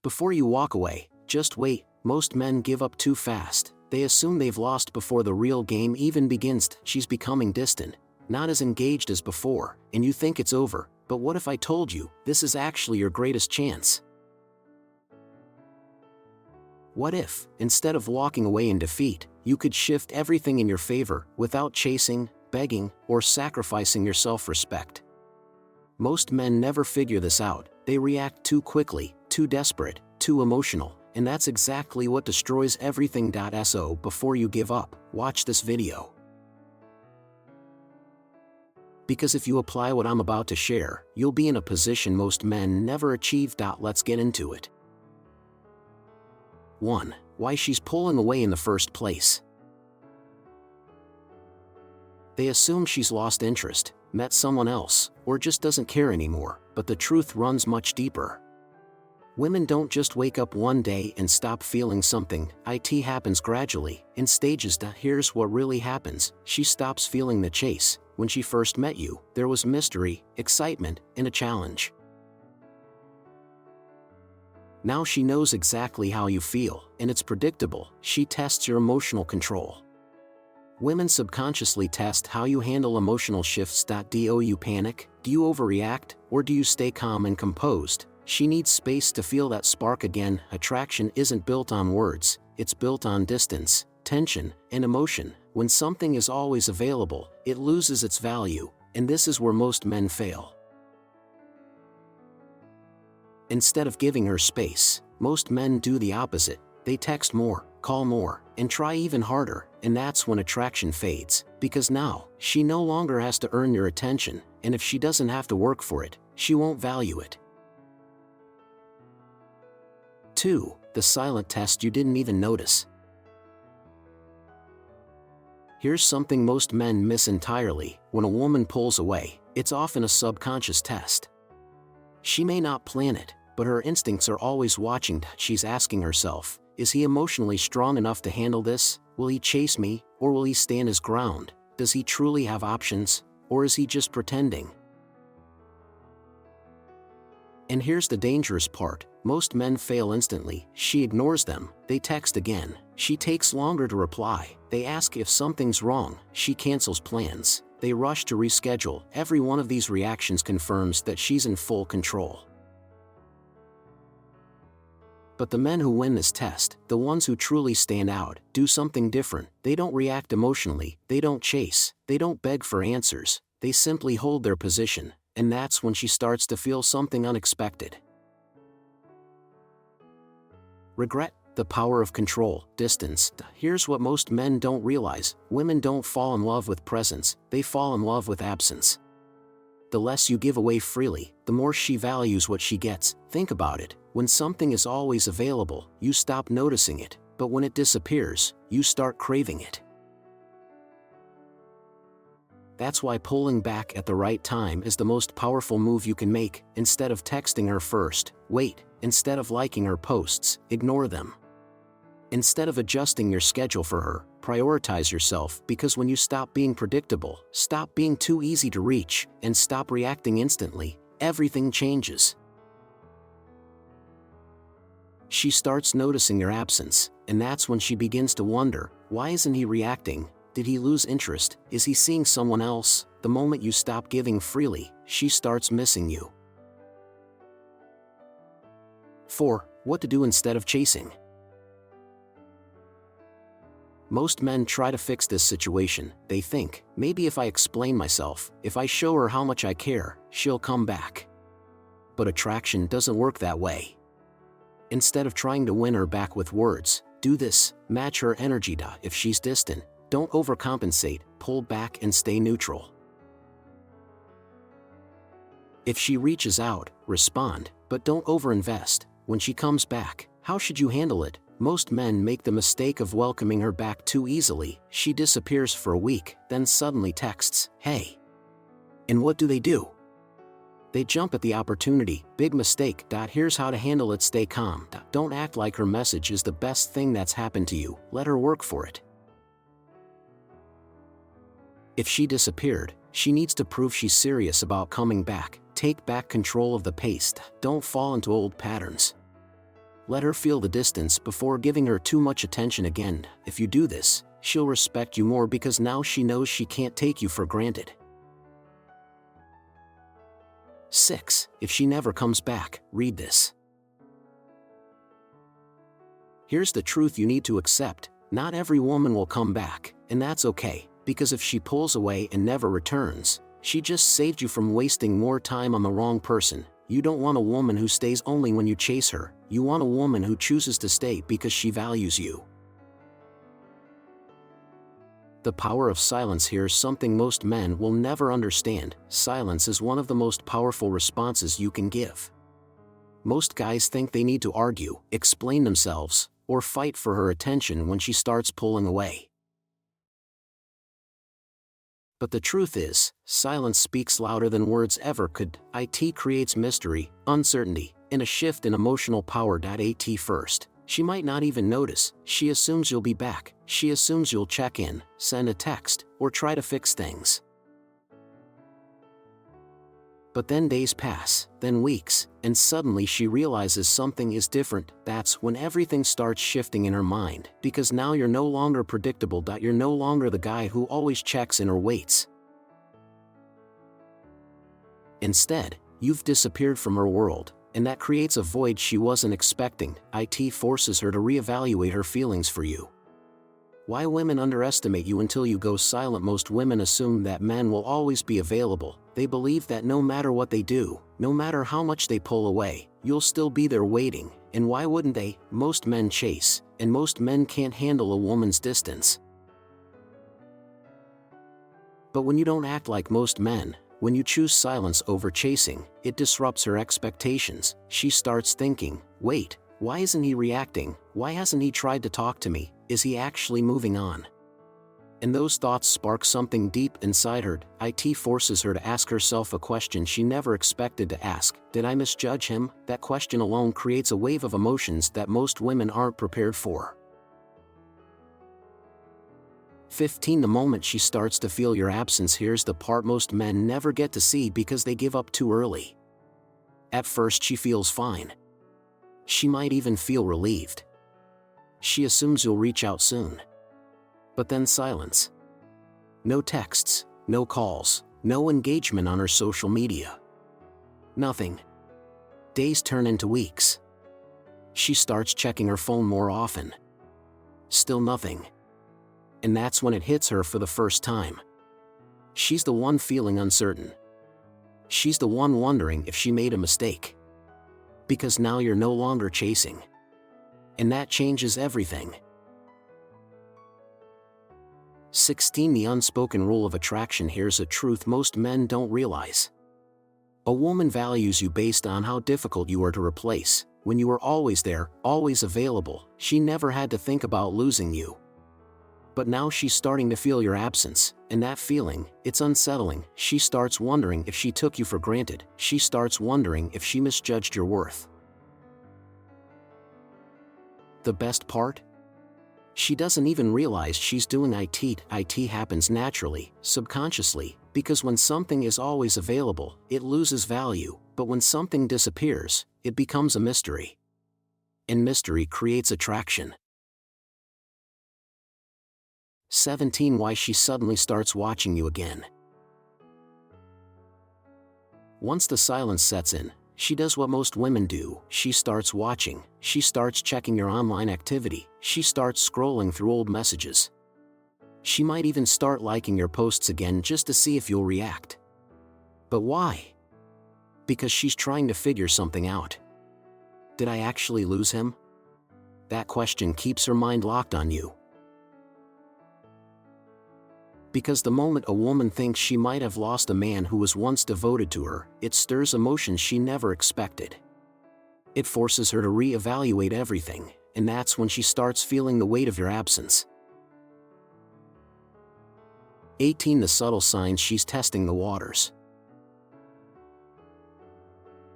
Before you walk away, just wait. Most men give up too fast. They assume they've lost before the real game even begins. She's becoming distant, not as engaged as before, and you think it's over. But what if I told you, this is actually your greatest chance? What if, instead of walking away in defeat, you could shift everything in your favor, without chasing, begging, or sacrificing your self-respect? Most men never figure this out. They react too quickly, too desperate, too emotional, and that's exactly what destroys everything. So before you give up, watch this video. Because if you apply what I'm about to share, you'll be in a position most men never achieve. Let's get into it. 1. Why she's pulling away in the first place. They assume she's lost interest, met someone else, or just doesn't care anymore, but the truth runs much deeper. Women don't just wake up one day and stop feeling something. It happens gradually, in stages. Here's what really happens. She stops feeling the chase. When she first met you, there was mystery, excitement, and a challenge. Now she knows exactly how you feel, and it's predictable. She tests your emotional control. Women subconsciously test how you handle emotional shifts. Do you panic? Do you overreact? Or do you stay calm and composed? She needs space to feel that spark again. Attraction isn't built on words, it's built on distance, tension, and emotion. When something is always available, it loses its value, and this is where most men fail. Instead of giving her space, most men do the opposite. They text more, call more, and try even harder, and that's when attraction fades, because now, she no longer has to earn your attention, and if she doesn't have to work for it, she won't value it. 2. The silent test you didn't even notice. Here's something most men miss entirely. When a woman pulls away, it's often a subconscious test. She may not plan it, but her instincts are always watching. She's asking herself, is he emotionally strong enough to handle this? Will he chase me, or will he stand his ground? Does he truly have options, or is he just pretending? And here's the dangerous part. Most men fail instantly. She ignores them. They text again. She takes longer to reply. They ask if something's wrong. She cancels plans. They rush to reschedule. Every one of these reactions confirms that she's in full control. But the men who win this test, the ones who truly stand out, do something different. They don't react emotionally. They don't chase. They don't beg for answers. They simply hold their position. And that's when she starts to feel something unexpected. Regret, the power of control, distance. Here's what most men don't realize. Women don't fall in love with presence, they fall in love with absence. The less you give away freely, the more she values what she gets. Think about it. When something is always available, you stop noticing it, but when it disappears, you start craving it. That's why pulling back at the right time is the most powerful move you can make. Instead of texting her first, wait. Instead of liking her posts, ignore them. Instead of adjusting your schedule for her, prioritize yourself, because when you stop being predictable, stop being too easy to reach, and stop reacting instantly, everything changes. She starts noticing your absence, and that's when she begins to wonder, why isn't he reacting? Did he lose interest? Is he seeing someone else? The moment you stop giving freely, she starts missing you. 4. What to do instead of chasing. Most men try to fix this situation. They think, maybe if I explain myself, if I show her how much I care, she'll come back. But attraction doesn't work that way. Instead of trying to win her back with words, do this: match her energy. If she's distant, don't overcompensate, pull back and stay neutral. If she reaches out, respond, but don't overinvest. When she comes back, how should you handle it? Most men make the mistake of welcoming her back too easily. She disappears for a week, then suddenly texts, "Hey." And what do? They jump at the opportunity. Big mistake. Here's how to handle it: stay calm. Don't act like her message is the best thing that's happened to you. Let her work for it. If she disappeared, she needs to prove she's serious about coming back. Take back control of the pace. Don't fall into old patterns. Let her feel the distance before giving her too much attention again. If you do this, she'll respect you more because now she knows she can't take you for granted. 6. If she never comes back, read this. Here's the truth you need to accept: not every woman will come back, and that's okay, because if she pulls away and never returns, she just saved you from wasting more time on the wrong person. You don't want a woman who stays only when you chase her. You want a woman who chooses to stay because she values you. The power of silence. Here's something most men will never understand: silence is one of the most powerful responses you can give. Most guys think they need to argue, explain themselves, or fight for her attention when she starts pulling away. But the truth is, silence speaks louder than words ever could. It creates mystery, uncertainty, and a shift in emotional power. At first, she might not even notice. She assumes you'll be back. She assumes you'll check in, send a text, or try to fix things. But then days pass, then weeks, and suddenly she realizes something is different. That's when everything starts shifting in her mind, because now you're no longer predictable. You're no longer the guy who always checks in or waits. Instead, you've disappeared from her world, and that creates a void she wasn't expecting. It forces her to reevaluate her feelings for you. Why women underestimate you until you go silent. Most women assume that men will always be available. They believe that no matter what they do, no matter how much they pull away, you'll still be there waiting. And why wouldn't they? Most men chase, and most men can't handle a woman's distance. But when you don't act like most men, when you choose silence over chasing, it disrupts her expectations. She starts thinking, wait, why isn't he reacting? Why hasn't he tried to talk to me? Is he actually moving on? And those thoughts spark something deep inside her. It forces her to ask herself a question she never expected to ask: did I misjudge him? That question alone creates a wave of emotions that most women aren't prepared for. 15. The moment she starts to feel your absence. Here's the part most men never get to see because they give up too early. At first she feels fine. She might even feel relieved. She assumes you'll reach out soon. But then silence. No texts, no calls, no engagement on her social media. Nothing. Days turn into weeks. She starts checking her phone more often. Still nothing. And that's when it hits her for the first time. She's the one feeling uncertain. She's the one wondering if she made a mistake. Because now you're no longer chasing. And that changes everything. 16. The unspoken rule of attraction. Here's a truth most men don't realize. A woman values you based on how difficult you are to replace. When you are always there, always available, she never had to think about losing you. But now she's starting to feel your absence, and that feeling, it's unsettling. She starts wondering if she took you for granted. She starts wondering if she misjudged your worth. The best part? She doesn't even realize she's doing it. It happens naturally, subconsciously, because when something is always available, it loses value, but when something disappears, it becomes a mystery. And mystery creates attraction. 17. Why she suddenly starts watching you again. Once the silence sets in, she does what most women do. She starts watching. She starts checking your online activity. She starts scrolling through old messages. She might even start liking your posts again just to see if you'll react. But why? Because she's trying to figure something out. Did I actually lose him? That question keeps her mind locked on you. Because the moment a woman thinks she might have lost a man who was once devoted to her, it stirs emotions she never expected. It forces her to reevaluate everything, and that's when she starts feeling the weight of your absence. 18. The subtle signs she's testing the waters.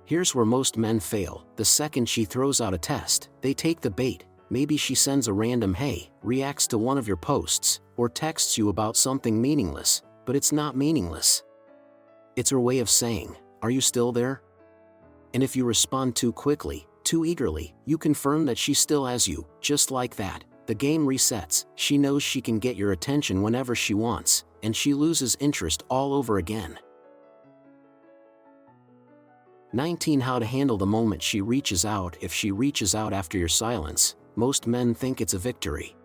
Here's where most men fail. The second she throws out a test, they take the bait. Maybe she sends a random "hey," reacts to one of your posts, or texts you about something meaningless, but it's not meaningless. It's her way of saying, "Are you still there?" And if you respond too quickly, Too eagerly, you confirm that she still has you. Just like that, the game resets. She knows she can get your attention whenever she wants, and she loses interest all over again. 19. How to handle the moment she reaches out. If she reaches out after your silence, most men think it's a victory.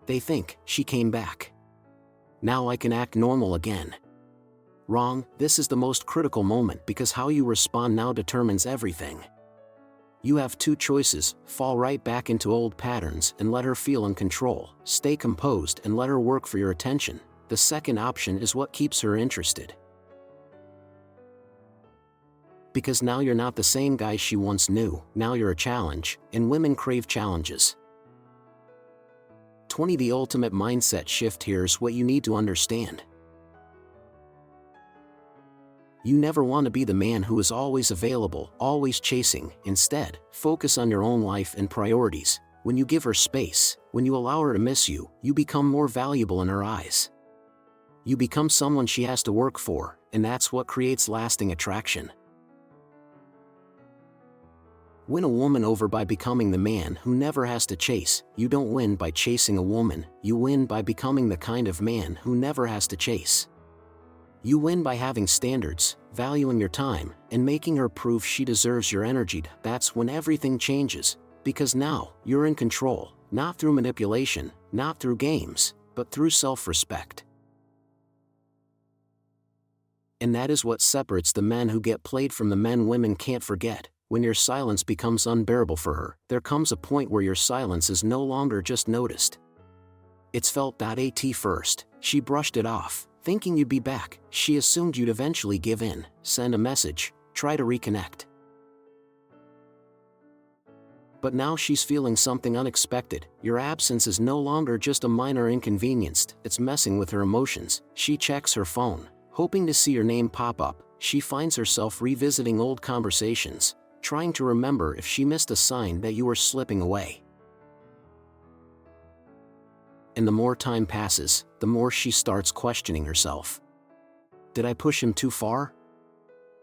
They think, she came back. Now I can act normal again. Wrong, this is the most critical moment because how you respond now determines everything. You have two choices: fall right back into old patterns and let her feel in control, stay composed and let her work for your attention. The second option is what keeps her interested. Because now you're not the same guy she once knew, now you're a challenge, and women crave challenges. 20. The ultimate mindset shift. Here's what you need to understand. You never want to be the man who is always available, always chasing. Instead, focus on your own life and priorities. When you give her space, when you allow her to miss you, you become more valuable in her eyes. You become someone she has to work for, and that's what creates lasting attraction. Win a woman over by becoming the man who never has to chase. You don't win by chasing a woman, you win by becoming the kind of man who never has to chase. You win by having standards, valuing your time, and making her prove she deserves your energy. That's when everything changes, because now you're in control, not through manipulation, not through games, but through self-respect. And that is what separates the men who get played from the men women can't forget. When your silence becomes unbearable for her, there comes a point where your silence is no longer just noticed. It's felt. At first, she brushed it off, thinking you'd be back. She assumed you'd eventually give in, send a message, try to reconnect. But now she's feeling something unexpected. Your absence is no longer just a minor inconvenience, it's messing with her emotions. She checks her phone, hoping to see your name pop up. She finds herself revisiting old conversations, trying to remember if she missed a sign that you were slipping away. And the more time passes, the more she starts questioning herself. Did I push him too far?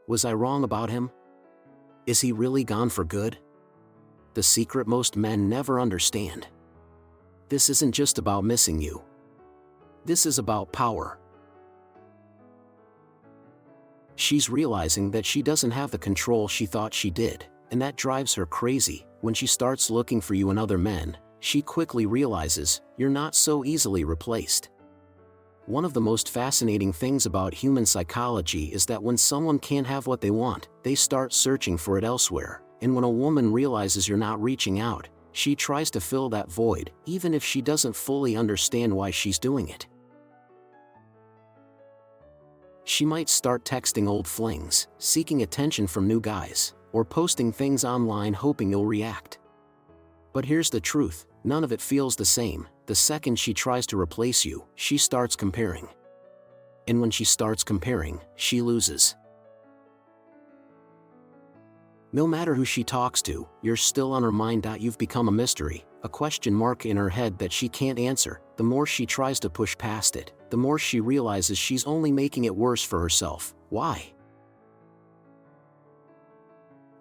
Was I wrong about him? Is he really gone for good? The secret most men never understand. This isn't just about missing you. This is about power. She's realizing that she doesn't have the control she thought she did, and that drives her crazy. When she starts looking for you in other men, she quickly realizes you're not so easily replaced. One of the most fascinating things about human psychology is that when someone can't have what they want, they start searching for it elsewhere. And when a woman realizes you're not reaching out, she tries to fill that void, even if she doesn't fully understand why she's doing it. She might start texting old flings, seeking attention from new guys, or posting things online hoping you'll react. But here's the truth, none of it feels the same. The second she tries to replace you, she starts comparing. And when she starts comparing, she loses. No matter who she talks to, you're still on her mind. You've become a mystery, a question mark in her head that she can't answer. The more she tries to push past it, the more she realizes she's only making it worse for herself. Why?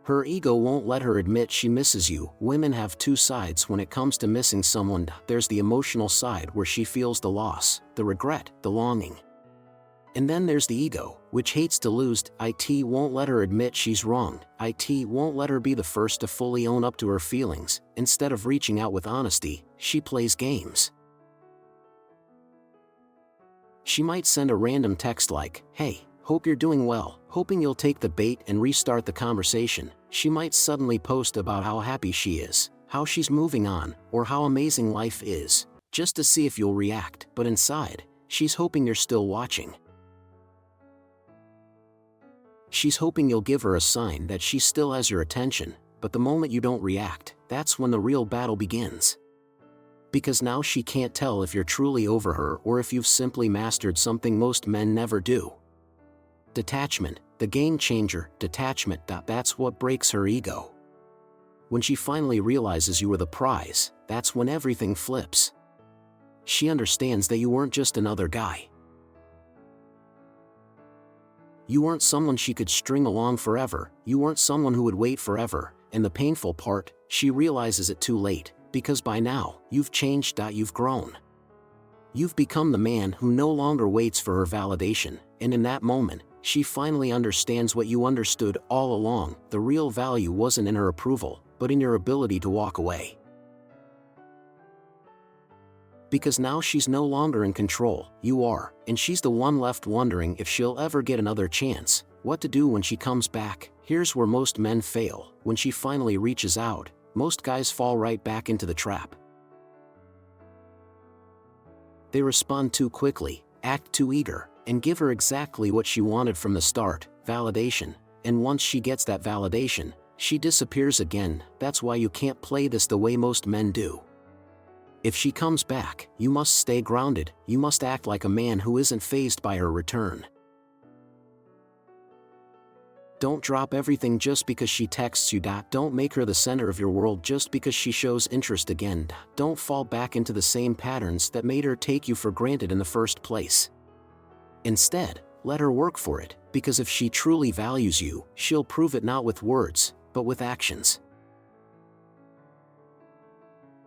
Her ego won't let her admit she misses you. Women have two sides when it comes to missing someone. There's the emotional side where she feels the loss, the regret, the longing. And then there's the ego, which hates to lose. It won't let her admit she's wrong. It won't let her be the first to fully own up to her feelings. Instead of reaching out with honesty, she plays games. She might send a random text like, "Hey, hope you're doing well," hoping you'll take the bait and restart the conversation. She might suddenly post about how happy she is, how she's moving on, or how amazing life is, just to see if you'll react. But inside, she's hoping you're still watching. She's hoping you'll give her a sign that she still has your attention, but the moment you don't react, that's when the real battle begins. Because now she can't tell if you're truly over her or if you've simply mastered something most men never do. Detachment, the game changer. Detachment. That's what breaks her ego. When she finally realizes you were the prize, that's when everything flips. She understands that you weren't just another guy. You weren't someone she could string along forever, you weren't someone who would wait forever, and the painful part, she realizes it too late, because by now, you've changed. You've grown. You've become the man who no longer waits for her validation, and in that moment, she finally understands what you understood all along. The real value wasn't in her approval, but in your ability to walk away. Because now she's no longer in control, you are, and she's the one left wondering if she'll ever get another chance. What to do when she comes back? Here's where most men fail. When she finally reaches out, most guys fall right back into the trap. They respond too quickly, act too eager, and give her exactly what she wanted from the start, validation. And once she gets that validation, she disappears again. That's why you can't play this the way most men do. If she comes back, you must stay grounded. You must act like a man who isn't fazed by her return. Don't drop everything just because she texts you. Don't make her the center of your world just because she shows interest again. Don't fall back into the same patterns that made her take you for granted in the first place. Instead, let her work for it, because if she truly values you, she'll prove it not with words, but with actions.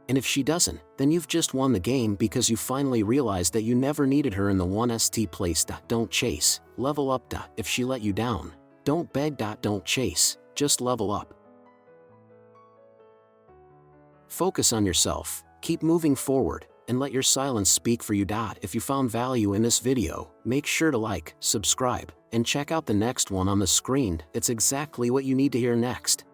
And if she doesn't, then you've just won the game because you finally realized that you never needed her in the 1st place. Don't chase, level up. If she let you down, don't beg. Don't chase, just level up. Focus on yourself, keep moving forward, and let your silence speak for you. If you found value in this video, make sure to like, subscribe, and check out the next one on the screen. It's exactly what you need to hear next.